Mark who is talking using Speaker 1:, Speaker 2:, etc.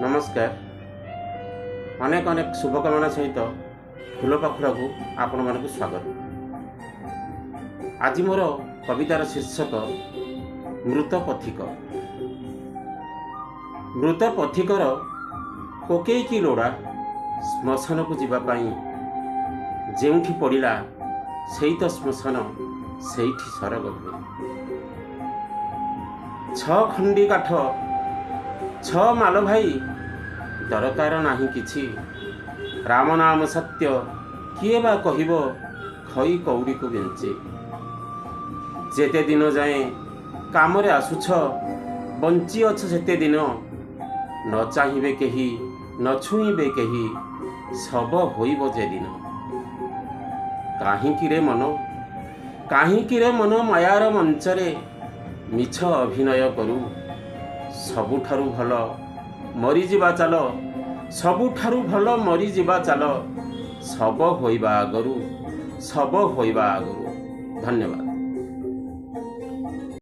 Speaker 1: नमस्कार। अनेक अनेक शुभकामना सहित फूल पाखुड़ा को आपण मानक स्वागत। आज मोर कवितार शीर्षक मृत पथिक। मृत पथिकर कोकेईकी लोड़ा श्मशान को जीवाई जेउठी पड़ा से तो श्मशान से सरग हुए। छ खंडी काठ छ माल भाई दरकार नाही किछि। राम नाम सत्य किए बा कहिबो खई कौड़ी को बेंचे। जेते दिन जाए काम रे आसुछ बंची अछ सेते दिन न चाहिबे केही न छुईबे केही सब होइबो जे दिन। काहींकी रे मन मायार मंचरे मिछ अभिनय करू। सबुठारु भल मरीजिबा चाल सबुठारु भल मरीजिबा चाल सब होइबा आगरू सब होइबा आगरू। धन्यवाद।